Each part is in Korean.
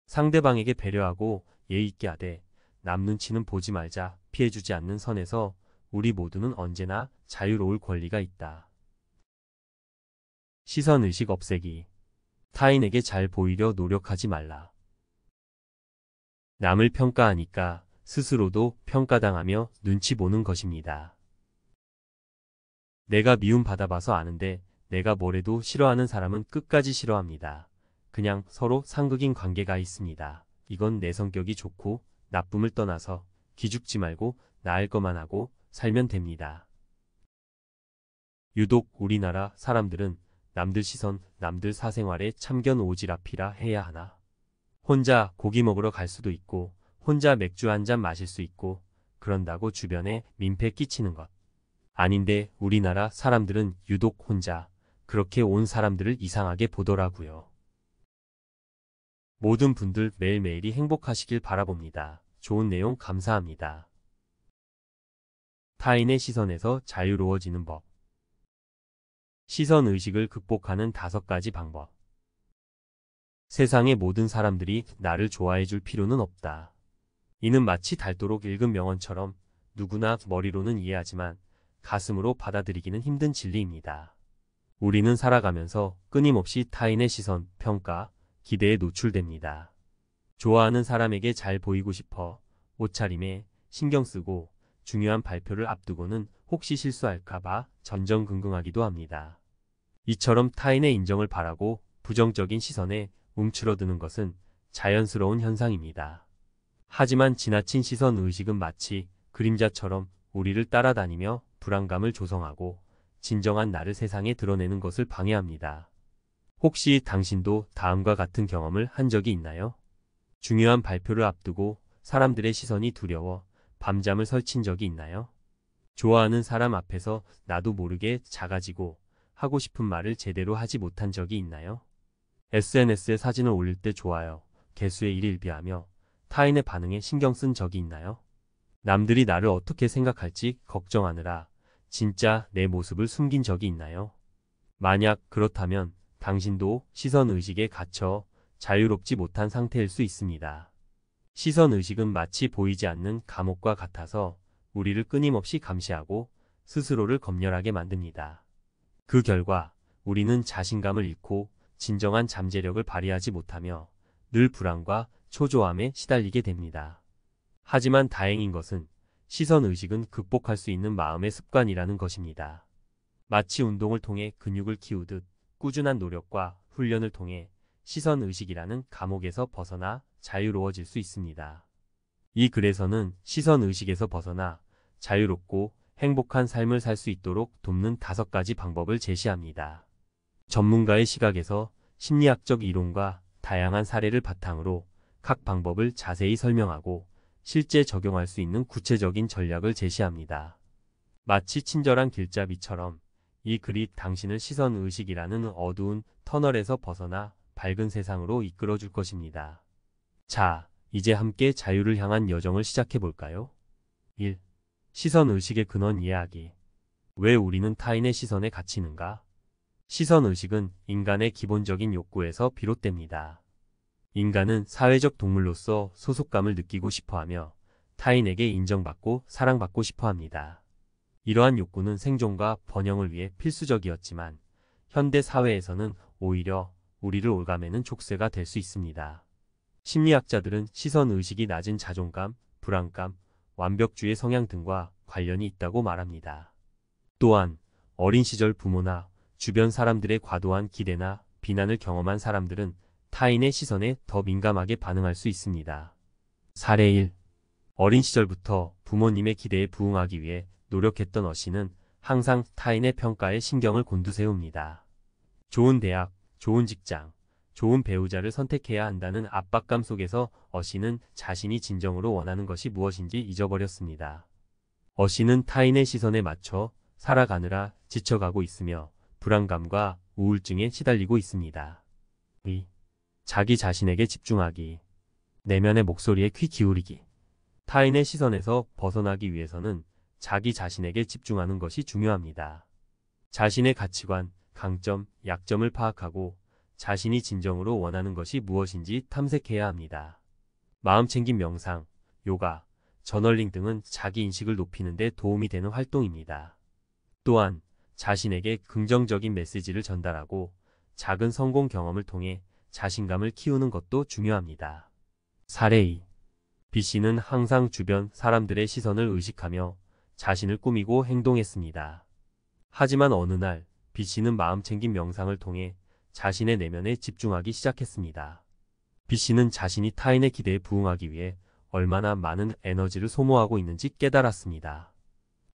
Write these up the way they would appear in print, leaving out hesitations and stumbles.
상대방에게 배려하고 예의 있게 하되 남 눈치는 보지 말자 피해주지 않는 선에서 우리 모두는 언제나 자유로울 권리가 있다. 시선의식 없애기. 타인에게 잘 보이려 노력하지 말라. 남을 평가하니까 스스로도 평가당하며 눈치 보는 것입니다. 내가 미움받아 봐서 아는데 내가 뭐래도 싫어하는 사람은 끝까지 싫어합니다. 그냥 서로 상극인 관계가 있습니다. 이건 내 성격이 좋고 나쁨을 떠나서 기죽지 말고 나을 것만 하고 살면 됩니다. 유독 우리나라 사람들은 남들 시선, 남들 사생활에 참견 오지랖이라 해야 하나. 혼자 고기 먹으러 갈 수도 있고 혼자 맥주 한 잔 마실 수 있고 그런다고 주변에 민폐 끼치는 것. 아닌데 우리나라 사람들은 유독 혼자 그렇게 온 사람들을 이상하게 보더라고요. 모든 분들 매일매일이 행복하시길 바라봅니다. 좋은 내용 감사합니다. 타인의 시선에서 자유로워지는 법. 시선의식을 극복하는 5가지 방법. 세상의 모든 사람들이 나를 좋아해 줄 필요는 없다. 이는 마치 닳도록 읽은 명언처럼 누구나 머리로는 이해하지만 가슴으로 받아들이기는 힘든 진리입니다. 우리는 살아가면서 끊임없이 타인의 시선, 평가, 기대에 노출됩니다. 좋아하는 사람에게 잘 보이고 싶어 옷차림에 신경 쓰고 중요한 발표를 앞두고는 혹시 실수할까봐 전전긍긍하기도 합니다. 이처럼 타인의 인정을 바라고 부정적인 시선에 움츠러드는 것은 자연스러운 현상입니다. 하지만 지나친 시선 의식은 마치 그림자처럼 우리를 따라다니며 불안감을 조성하고 진정한 나를 세상에 드러내는 것을 방해합니다. 혹시 당신도 다음과 같은 경험을 한 적이 있나요? 중요한 발표를 앞두고 사람들의 시선이 두려워 밤잠을 설친 적이 있나요? 좋아하는 사람 앞에서 나도 모르게 작아지고 하고 싶은 말을 제대로 하지 못한 적이 있나요? SNS에 사진을 올릴 때 좋아요, 개수에 일일비하며 타인의 반응에 신경 쓴 적이 있나요? 남들이 나를 어떻게 생각할지 걱정하느라 진짜 내 모습을 숨긴 적이 있나요? 만약 그렇다면 당신도 시선의식에 갇혀 자유롭지 못한 상태일 수 있습니다. 시선의식은 마치 보이지 않는 감옥과 같아서 우리를 끊임없이 감시하고 스스로를 검열하게 만듭니다. 그 결과 우리는 자신감을 잃고 진정한 잠재력을 발휘하지 못하며 늘 불안과 초조함에 시달리게 됩니다. 하지만 다행인 것은 시선의식은 극복할 수 있는 마음의 습관이라는 것입니다. 마치 운동을 통해 근육을 키우듯 꾸준한 노력과 훈련을 통해 시선의식이라는 감옥에서 벗어나 자유로워질 수 있습니다. 이 글에서는 시선의식에서 벗어나 자유롭고 행복한 삶을 살 수 있도록 돕는 5가지 방법을 제시합니다. 전문가의 시각에서 심리학적 이론과 다양한 사례를 바탕으로 각 방법을 자세히 설명하고 실제 적용할 수 있는 구체적인 전략을 제시합니다. 마치 친절한 길잡이처럼 이 글이 당신을 시선의식이라는 어두운 터널에서 벗어나 밝은 세상으로 이끌어줄 것입니다. 자, 이제 함께 자유를 향한 여정을 시작해 볼까요? 1. 시선의식의 근원 이해하기. 왜 우리는 타인의 시선에 갇히는가? 시선의식은 인간의 기본적인 욕구에서 비롯됩니다. 인간은 사회적 동물로서 소속감을 느끼고 싶어하며 타인에게 인정받고 사랑받고 싶어합니다. 이러한 욕구는 생존과 번영을 위해 필수적이었지만 현대 사회에서는 오히려 우리를 올가매는 족쇄가 될 수 있습니다. 심리학자들은 시선의식이 낮은 자존감, 불안감, 완벽주의 성향 등과 관련이 있다고 말합니다. 또한 어린 시절 부모나 주변 사람들의 과도한 기대나 비난을 경험한 사람들은 타인의 시선에 더 민감하게 반응할 수 있습니다. 사례 1. 어린 시절부터 부모님의 기대에 부응하기 위해 노력했던 어씨는 항상 타인의 평가에 신경을 곤두세웁니다. 좋은 대학, 좋은 직장, 좋은 배우자를 선택해야 한다는 압박감 속에서 어씨는 자신이 진정으로 원하는 것이 무엇인지 잊어버렸습니다. 어씨는 타인의 시선에 맞춰 살아가느라 지쳐가고 있으며 불안감과 우울증에 시달리고 있습니다. 2. 자기 자신에게 집중하기. 내면의 목소리에 귀 기울이기. 타인의 시선에서 벗어나기 위해서는 자기 자신에게 집중하는 것이 중요합니다. 자신의 가치관, 강점, 약점을 파악하고 자신이 진정으로 원하는 것이 무엇인지 탐색해야 합니다. 마음챙김 명상, 요가, 저널링 등은 자기 인식을 높이는 데 도움이 되는 활동입니다. 또한 자신에게 긍정적인 메시지를 전달하고 작은 성공 경험을 통해 자신감을 키우는 것도 중요합니다. 사례 2. B씨는 항상 주변 사람들의 시선을 의식하며 자신을 꾸미고 행동했습니다. 하지만 어느 날 B씨는 마음챙김 명상을 통해 자신의 내면에 집중하기 시작했습니다. B씨는 자신이 타인의 기대에 부응하기 위해 얼마나 많은 에너지를 소모하고 있는지 깨달았습니다.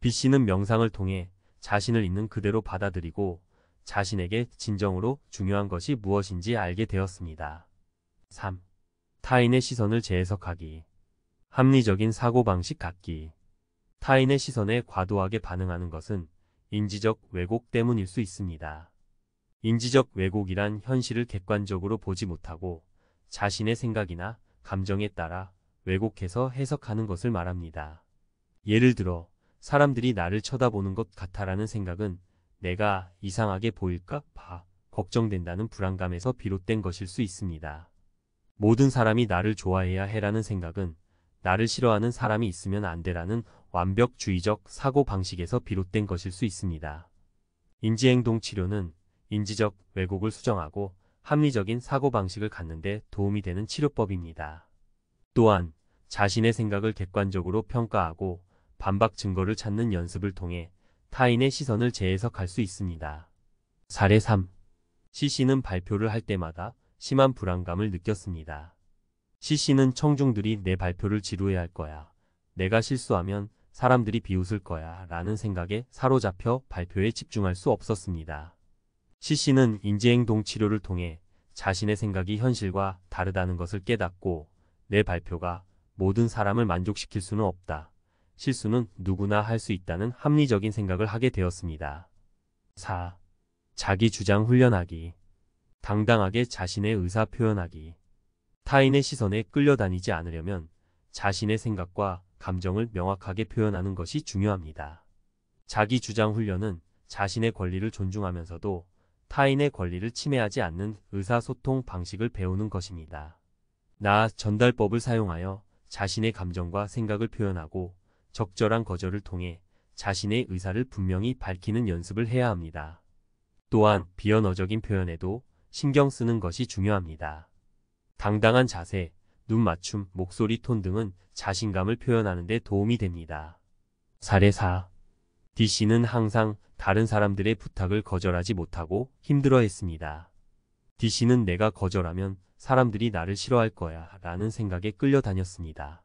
B씨는 명상을 통해 자신을 있는 그대로 받아들이고 자신에게 진정으로 중요한 것이 무엇인지 알게 되었습니다. 3. 타인의 시선을 재해석하기. 합리적인 사고방식 갖기. 타인의 시선에 과도하게 반응하는 것은 인지적 왜곡 때문일 수 있습니다. 인지적 왜곡이란 현실을 객관적으로 보지 못하고 자신의 생각이나 감정에 따라 왜곡해서 해석하는 것을 말합니다. 예를 들어 사람들이 나를 쳐다보는 것 같아라는 생각은 내가 이상하게 보일까 봐 걱정된다는 불안감에서 비롯된 것일 수 있습니다. 모든 사람이 나를 좋아해야 해라는 생각은 나를 싫어하는 사람이 있으면 안 돼라는 완벽주의적 사고방식에서 비롯된 것일 수 있습니다. 인지행동 치료는 인지적 왜곡을 수정하고 합리적인 사고방식을 갖는 데 도움이 되는 치료법입니다. 또한 자신의 생각을 객관적으로 평가하고 반박 증거를 찾는 연습을 통해 타인의 시선을 재해석할 수 있습니다. 사례 3. C씨는 발표를 할 때마다 심한 불안감을 느꼈습니다. C씨는 청중들이 내 발표를 지루해할 거야. 내가 실수하면 사람들이 비웃을 거야 라는 생각에 사로잡혀 발표에 집중할 수 없었습니다. C씨는 인지행동 치료를 통해 자신의 생각이 현실과 다르다는 것을 깨닫고 내 발표가 모든 사람을 만족시킬 수는 없다. 실수는 누구나 할 수 있다는 합리적인 생각을 하게 되었습니다. 4. 자기 주장 훈련하기. 당당하게 자신의 의사 표현하기. 타인의 시선에 끌려다니지 않으려면 자신의 생각과 감정을 명확하게 표현하는 것이 중요합니다. 자기 주장 훈련은 자신의 권리를 존중하면서도 타인의 권리를 침해하지 않는 의사소통 방식을 배우는 것입니다. 나 전달법을 사용하여 자신의 감정과 생각을 표현하고 적절한 거절을 통해 자신의 의사를 분명히 밝히는 연습을 해야 합니다. 또한 비언어적인 표현에도 신경 쓰는 것이 중요합니다. 당당한 자세, 눈 맞춤, 목소리 톤 등은 자신감을 표현하는 데 도움이 됩니다. 사례 4. D씨는 항상 다른 사람들의 부탁을 거절하지 못하고 힘들어했습니다. D씨는 내가 거절하면 사람들이 나를 싫어할 거야 라는 생각에 끌려다녔습니다.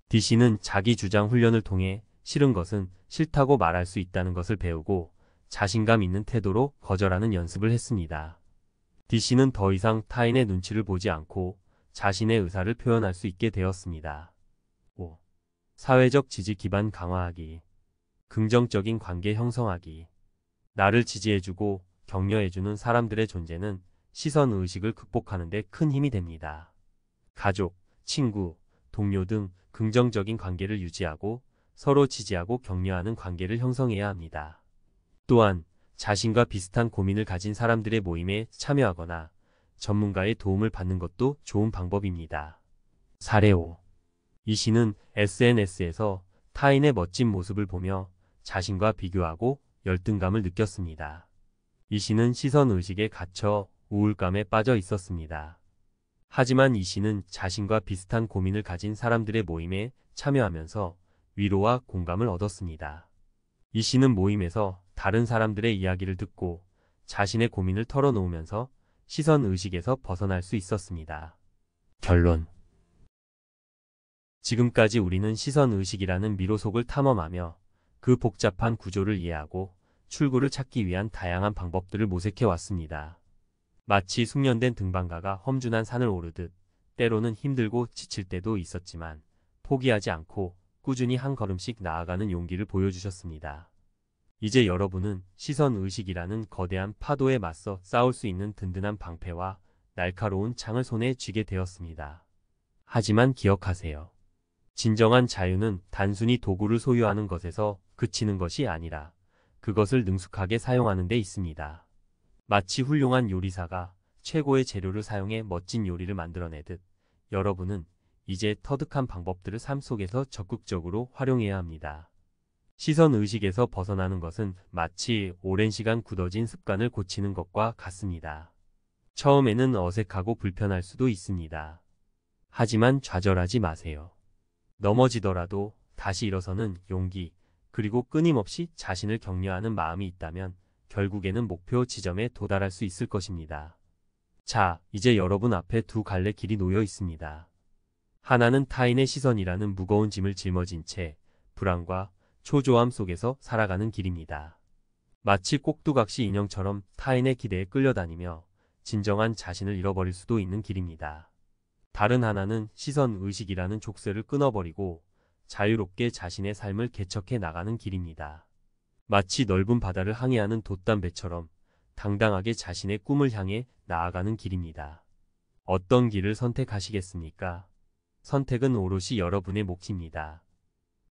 D씨는 자기 주장 훈련을 통해 싫은 것은 싫다고 말할 수 있다는 것을 배우고 자신감 있는 태도로 거절하는 연습을 했습니다. D씨는 더 이상 타인의 눈치를 보지 않고 자신의 의사를 표현할 수 있게 되었습니다. 5. 사회적 지지 기반 강화하기. 긍정적인 관계 형성하기. 나를 지지해주고 격려해주는 사람들의 존재는 시선 의식을 극복하는 데 큰 힘이 됩니다. 가족, 친구, 동료 등 긍정적인 관계를 유지하고 서로 지지하고 격려하는 관계를 형성해야 합니다. 또한 자신과 비슷한 고민을 가진 사람들의 모임에 참여하거나 전문가의 도움을 받는 것도 좋은 방법입니다. 사례 5. E씨는 SNS에서 타인의 멋진 모습을 보며 자신과 비교하고 열등감을 느꼈습니다. E씨는 시선 의식에 갇혀 우울감에 빠져 있었습니다. 하지만 E씨는 자신과 비슷한 고민을 가진 사람들의 모임에 참여하면서 위로와 공감을 얻었습니다. E씨는 모임에서 다른 사람들의 이야기를 듣고 자신의 고민을 털어놓으면서 시선 의식에서 벗어날 수 있었습니다. 결론. 지금까지 우리는 시선 의식이라는 미로 속을 탐험하며 그 복잡한 구조를 이해하고 출구를 찾기 위한 다양한 방법들을 모색해 왔습니다. 마치 숙련된 등반가가 험준한 산을 오르듯 때로는 힘들고 지칠 때도 있었지만 포기하지 않고 꾸준히 한 걸음씩 나아가는 용기를 보여주셨습니다. 이제 여러분은 시선 의식이라는 거대한 파도에 맞서 싸울 수 있는 든든한 방패와 날카로운 창을 손에 쥐게 되었습니다. 하지만 기억하세요. 진정한 자유는 단순히 도구를 소유하는 것에서 그치는 것이 아니라 그것을 능숙하게 사용하는 데 있습니다. 마치 훌륭한 요리사가 최고의 재료를 사용해 멋진 요리를 만들어내듯 여러분은 이제 터득한 방법들을 삶 속에서 적극적으로 활용해야 합니다. 시선 의식에서 벗어나는 것은 마치 오랜 시간 굳어진 습관을 고치는 것과 같습니다. 처음에는 어색하고 불편할 수도 있습니다. 하지만 좌절하지 마세요. 넘어지더라도 다시 일어서는 용기, 그리고 끊임없이 자신을 격려하는 마음이 있다면 결국에는 목표 지점에 도달할 수 있을 것입니다. 자, 이제 여러분 앞에 두 갈래 길이 놓여 있습니다. 하나는 타인의 시선이라는 무거운 짐을 짊어진 채 불안과 초조함 속에서 살아가는 길입니다. 마치 꼭두각시 인형처럼 타인의 기대에 끌려다니며 진정한 자신을 잃어버릴 수도 있는 길입니다. 다른 하나는 시선 의식이라는 족쇄를 끊어버리고 자유롭게 자신의 삶을 개척해 나가는 길입니다. 마치 넓은 바다를 항해하는 돛단 배처럼 당당하게 자신의 꿈을 향해 나아가는 길입니다. 어떤 길을 선택하시겠습니까? 선택은 오롯이 여러분의 몫입니다.